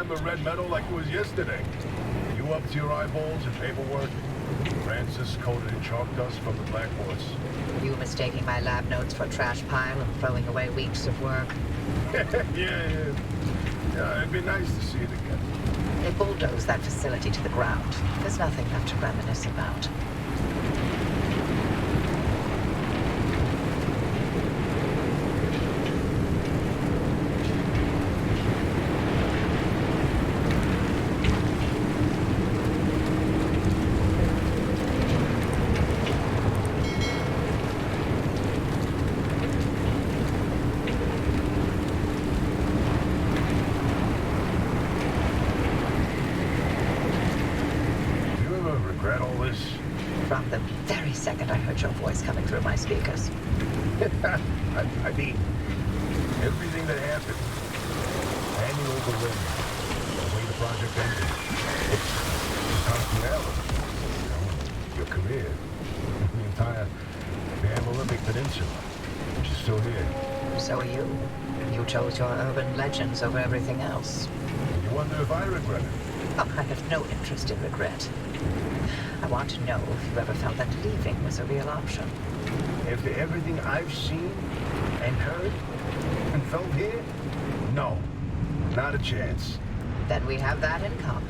remember red metal like it was yesterday. You up to your eyeballs in paperwork? Francis coated in chalk dust from the Black Horse. You mistaking my lab notes for a trash pile and throwing away weeks of work? Yeah, it'd be nice to see it again. They bulldozed that facility to the ground. There's nothing left to reminisce about. From the very second I heard your voice coming through my speakers. I mean, everything that happened, handing over Lynn, the way the project ended, it's cost you Alan, your career, the entire damn Olympic Peninsula, which is still here. So are you. You chose your urban legends over everything else. And you wonder if I regret it? Oh, I have no interest in regret. I want to know if you ever felt that leaving was a real option. After everything I've seen and heard and felt here, no, not a chance. Then we have that in common.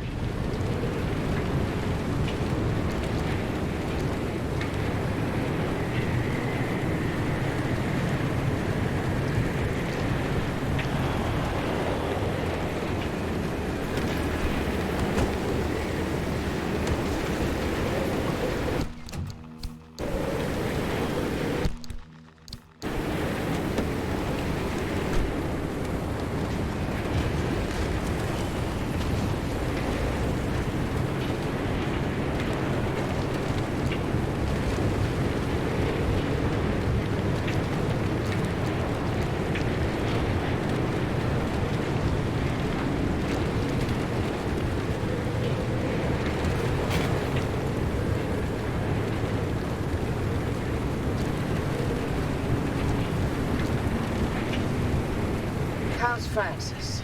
How's Francis?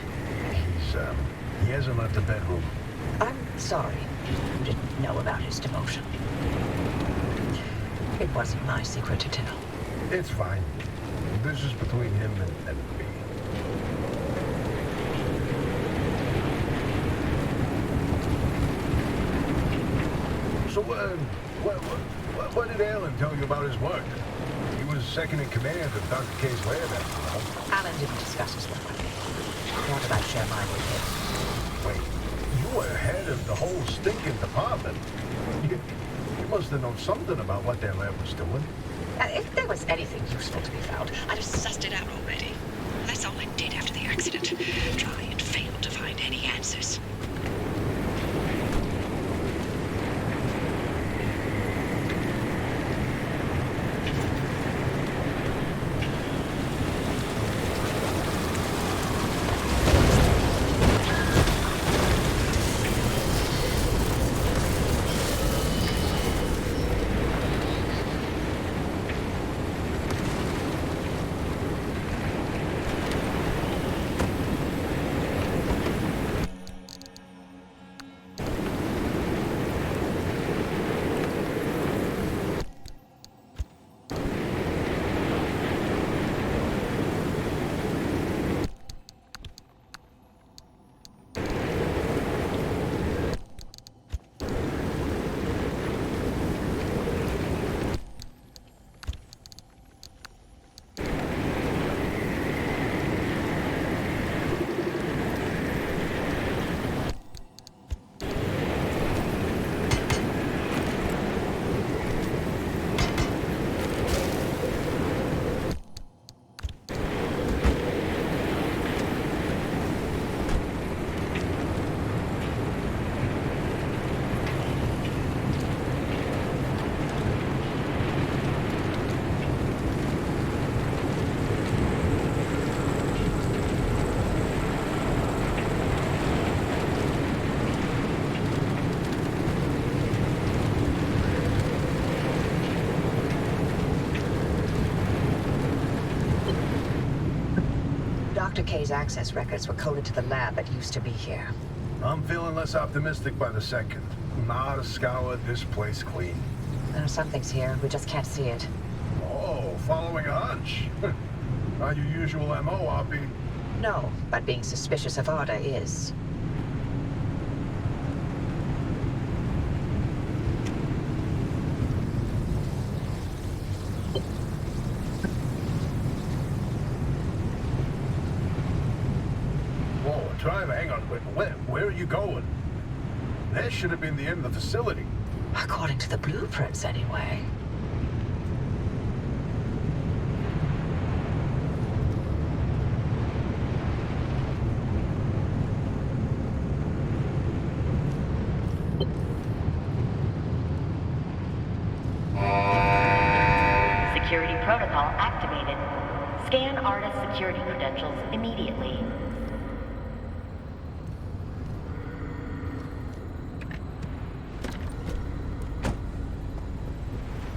He hasn't left the bedroom. I'm sorry you didn't know about his demotion. It wasn't my secret to tell. It's fine. This is between him and me. So, what did Alan tell you about his work? He was second in command of Dr. K's lab after all. Alan didn't discuss his work with me. Nor did I share mine with him. Wait, you were head of the whole stinking department. You must have known something about what their lab was doing. If there was anything useful to be found, I'd have sussed it out already. That's all I did after the accident. Try and fail to find any answers. Dr. K's access records were coded to the lab that used to be here. I'm feeling less optimistic by the second. Not a scour this place clean. Something's here. We just can't see it. Oh, following a hunch. Not your usual MO, Oppie. No, but being suspicious of Arda is. Whoa, driver, hang on. Where are you going? That should have been the end of the facility. According to the blueprints, anyway. Security protocol activated. Scan artist security credentials immediately.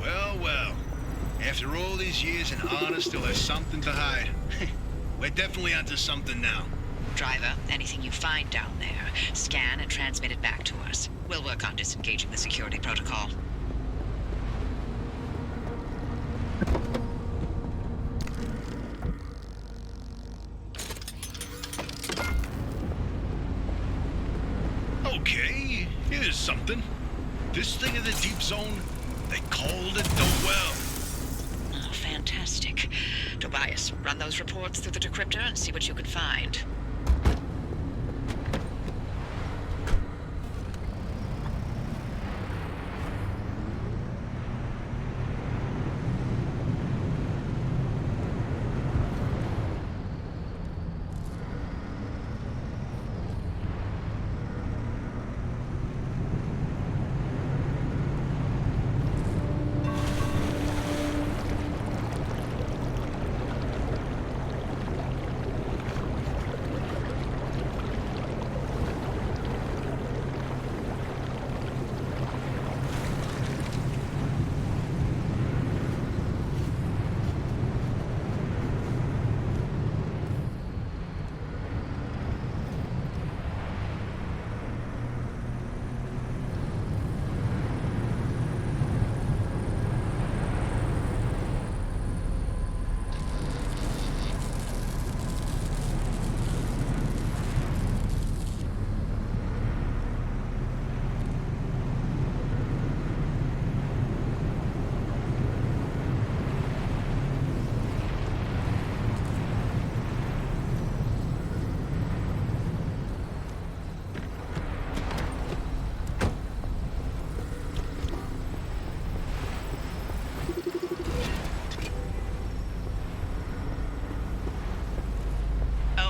Well. After all these years, and Arda still has something to hide. We're definitely onto something now. Driver, anything you find down there, scan and transmit it back to us. We'll work on disengaging the security protocol. Okay, here's something. This thing in the deep zone, they called it the well. Oh, fantastic. Tobias, run those reports through the decryptor and see what you can find.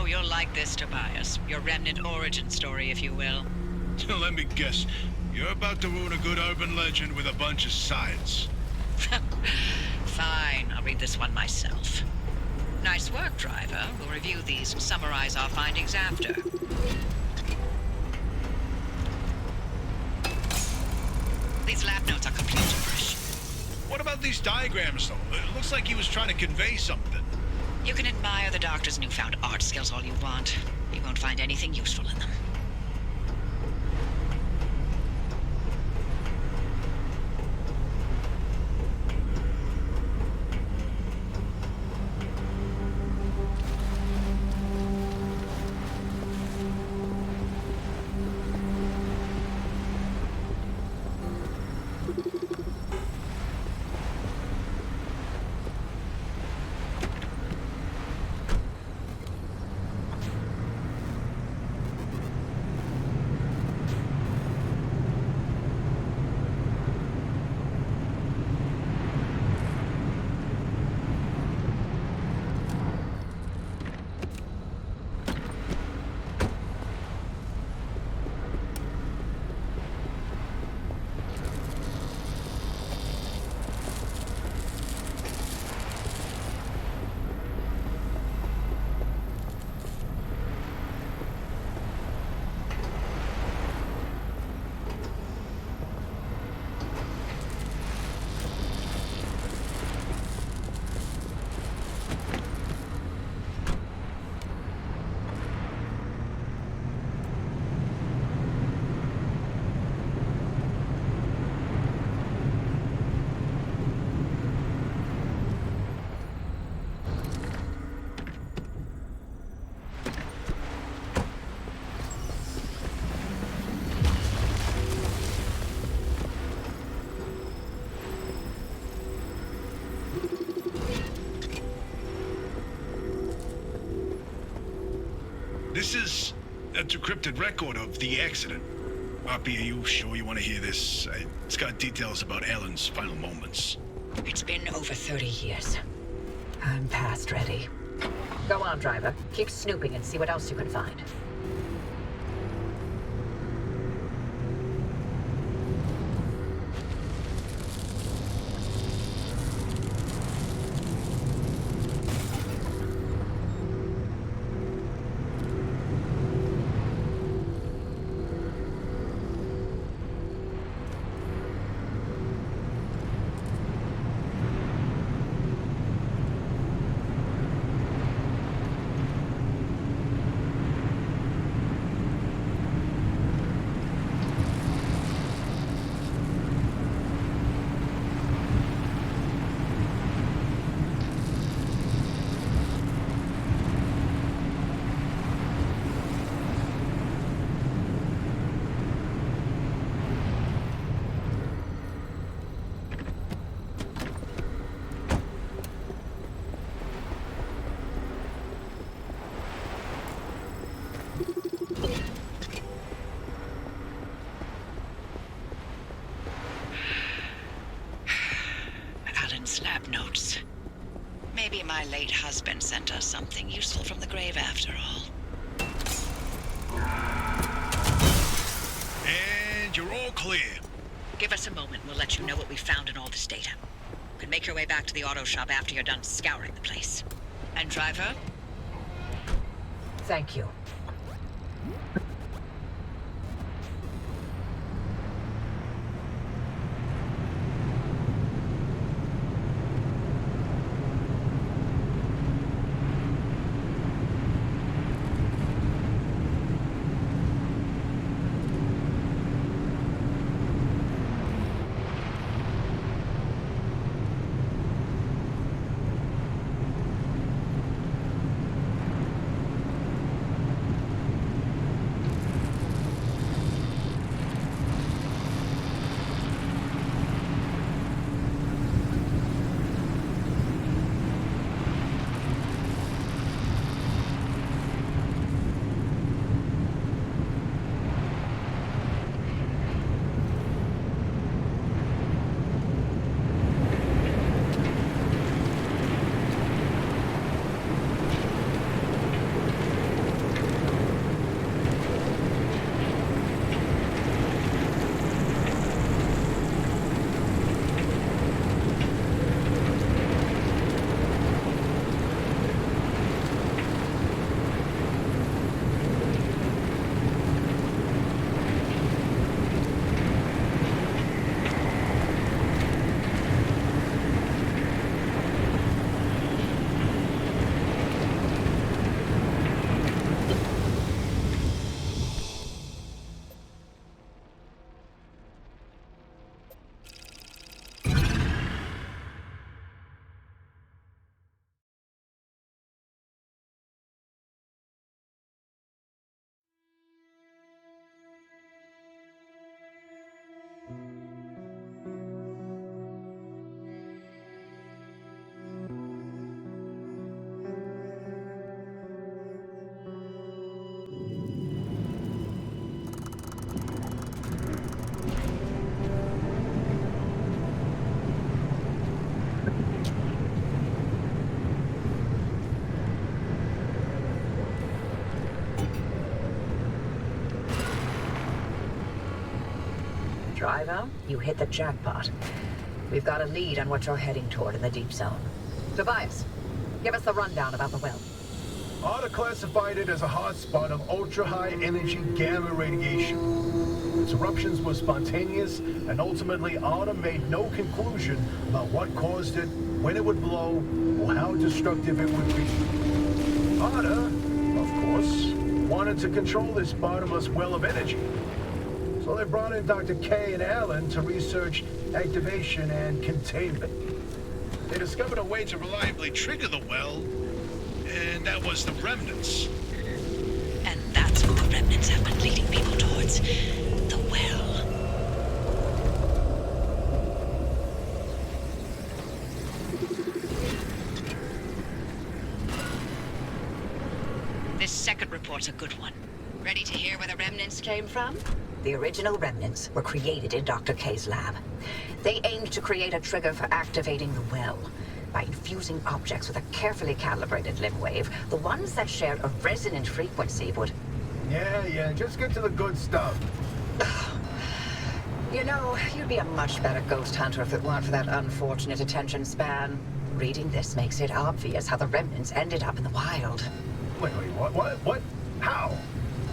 You'll like this, Tobias. Your Remnant origin story, if you will. Let me guess. You're about to ruin a good urban legend with a bunch of science. Fine, I'll read this one myself. Nice work, driver. We'll review these and summarize our findings after. These lab notes are complete fresh. What about these diagrams, though? It looks like he was trying to convey something. You can admire the doctor's newfound art skills all you want. You won't find anything useful in them. decrypted record of the accident. Poppy, are you sure you want to hear this? It's got details about Ellen's final moments. It's been over 30 years. I'm past ready. Go on, driver. Keep snooping and see what else you can find. Alan's lab notes. Maybe my late husband sent us something useful from the grave after all. And you're all clear. Give us a moment, we'll let you know what we found in all this data. You can make your way back to the auto shop after you're done scouring the place. And driver? Thank you. Driver, you hit the jackpot. We've got a lead on what you're heading toward in the deep zone. Tobias, give us the rundown about the well. Arda classified it as a hotspot of ultra-high energy gamma radiation. Its eruptions were spontaneous, and ultimately Arda made no conclusion about what caused it, when it would blow, or how destructive it would be. Arda, of course, wanted to control this bottomless well of energy. So they brought in Dr. K and Allen to research activation and containment. They discovered a way to reliably trigger the well, and that was the Remnants. And that's what the Remnants have been leading people towards. The well. This second report's a good one. Ready to hear where the remnants came from? The original remnants were created in Dr. K's lab. They aimed to create a trigger for activating the well. By infusing objects with a carefully calibrated limb wave, the ones that shared a resonant frequency would... Yeah, just get to the good stuff. You know, you'd be a much better ghost hunter if it weren't for that unfortunate attention span. Reading this makes it obvious how the remnants ended up in the wild. Wait, what? How?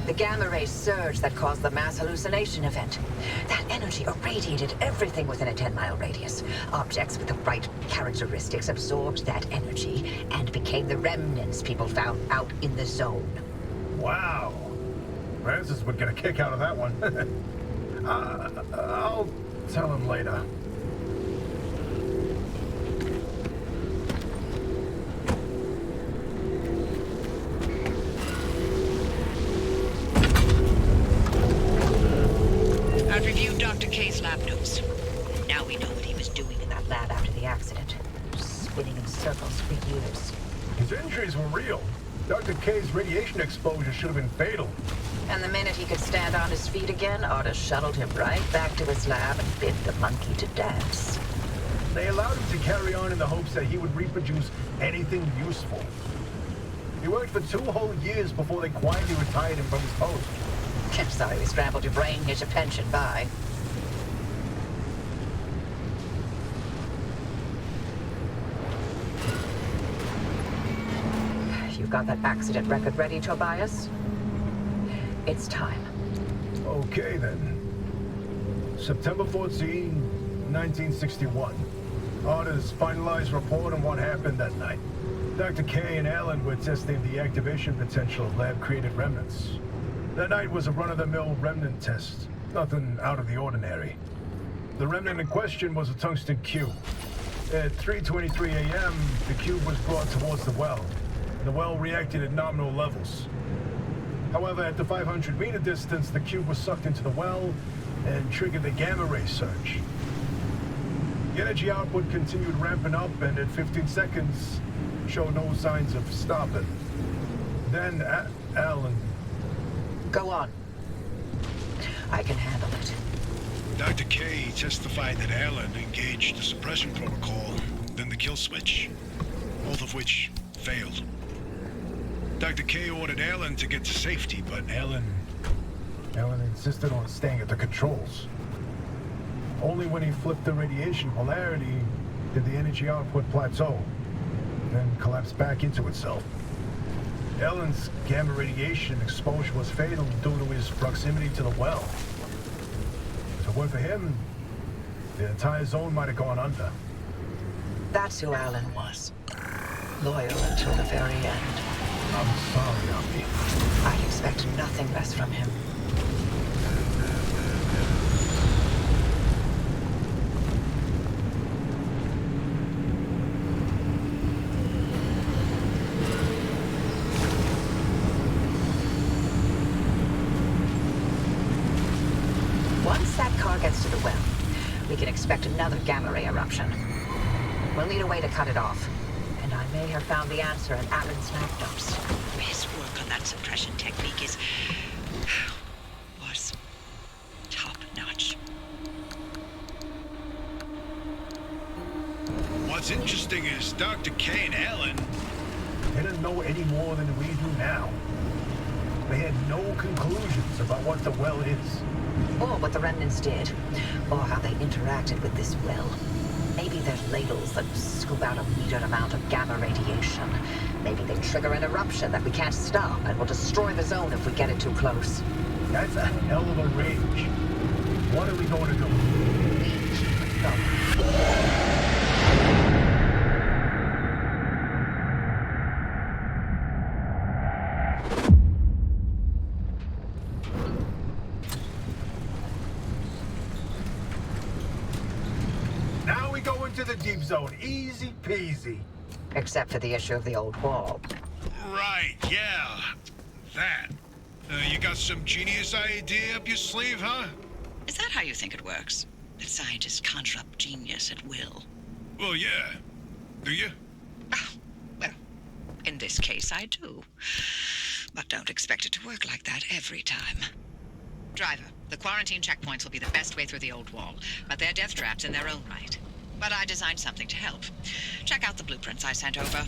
The gamma ray surge that caused the mass hallucination event. That energy irradiated everything within a 10-mile radius. Objects with the right characteristics absorbed that energy and became the remnants people found out in the zone. Wow. Francis would get a kick out of that one. I'll tell him later. I've reviewed Dr. K's lab notes. Now we know what he was doing in that Lab after the accident. Spinning in circles for years. His injuries were real. Dr. K's radiation exposure should have been fatal. And the minute he could stand on his feet again, Artis shuttled him right back to his lab and bid the monkey to dance. They allowed him to carry on in the hopes that he would reproduce anything useful. He worked for 2 whole years before they quietly retired him from his post. Sorry we scrambled your brain, here's your pension, bye. You got that accident record ready, Tobias? It's time. Okay, then. September 14, 1961. Artis finalized report on what happened that night. Dr. K and Alan were testing the activation potential of lab-created remnants. That night was a run-of-the-mill remnant test. Nothing out of the ordinary. The remnant in question was a tungsten cube. At 3:23 a.m., the cube was brought towards the well. The well reacted at nominal levels. However, at the 500-meter distance, the cube was sucked into the well and triggered the gamma ray surge. The energy output continued ramping up, and at 15 seconds, showed no signs of stopping. Then, Alan... Go on. I can handle it. Dr. K testified that Alan engaged the suppression protocol, then the kill switch, both of which failed. Dr. K ordered Alan to get to safety, but Alan insisted on staying at the controls. Only when he flipped the radiation polarity did the energy output plateau, then collapse back into itself. Alan's gamma radiation exposure was fatal due to his proximity to the well. If it weren't for him, the entire zone might have gone under. That's who Alan was. Loyal until the very end. I'm sorry, Abby. I'd expect nothing less from him. Once that car gets to the well, we can expect another gamma ray eruption. We'll need a way to cut it off. And I may have found the answer in Alan's laptops. His work on that suppression technique was top-notch. what's interesting is Dr. K and Alan... They didn't know any more than we do now. They had no conclusions about what the well is. Or what the remnants did. Or how they interacted with this well. Maybe there's ladles that scoop out a metered amount of gamma radiation. Maybe they trigger an eruption that we can't stop and will destroy the zone if we get it too close. That's a hell of a range. What are we going to do? We keep it going. Now we go into the deep zone. Easy peasy. Except for the issue of the old wall. Right, yeah. That. You got some genius idea up your sleeve, huh? Is that how you think it works? That scientists conjure up genius at will? Well, yeah. Do you? Oh, well, in this case, I do. But don't expect it to work like that every time. Driver, the quarantine checkpoints will be the best way through the old wall, but they're death traps in their own right. But I designed something to help. Check out the blueprints I sent over.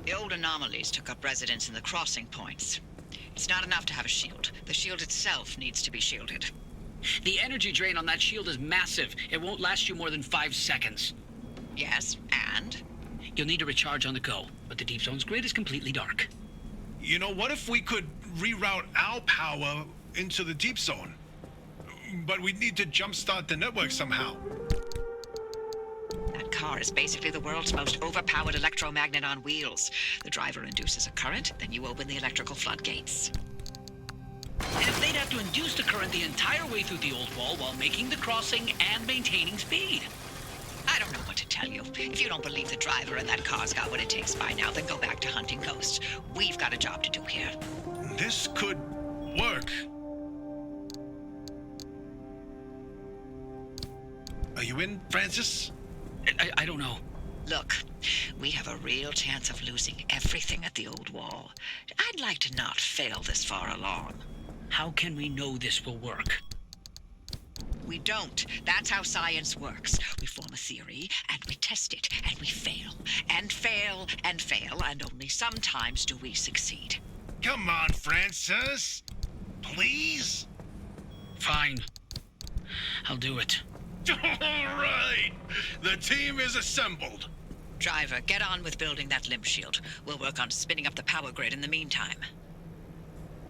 The old anomalies took up residence in the crossing points. It's not enough to have a shield. The shield itself needs to be shielded. The energy drain on that shield is massive. It won't last you more than 5 seconds. Yes, and? You'll need to recharge on the go, but the Deep Zone's grid is completely dark. You know, what if we could reroute our power into the Deep Zone? But we'd need to jumpstart the network somehow. That car is basically the world's most overpowered electromagnet on wheels. The driver induces a current, then you open the electrical floodgates. And they'd have to induce the current the entire way through the old wall while making the crossing and maintaining speed. I don't know what to tell you. If you don't believe the driver and that car's got what it takes by now, then go back to hunting ghosts. We've got a job to do here. This could work. Are you in, Francis? I don't know. Look, we have a real chance of losing everything at the old wall. I'd like to not fail this far along. How can we know this will work? We don't. That's how science works. We form a theory, and we test it, and we fail, and fail, and fail, and only sometimes do we succeed. Come on, Francis. Please? Fine. I'll do it. All right. The team is assembled. Driver, get on with building that limb shield. We'll work on spinning up the power grid in the meantime.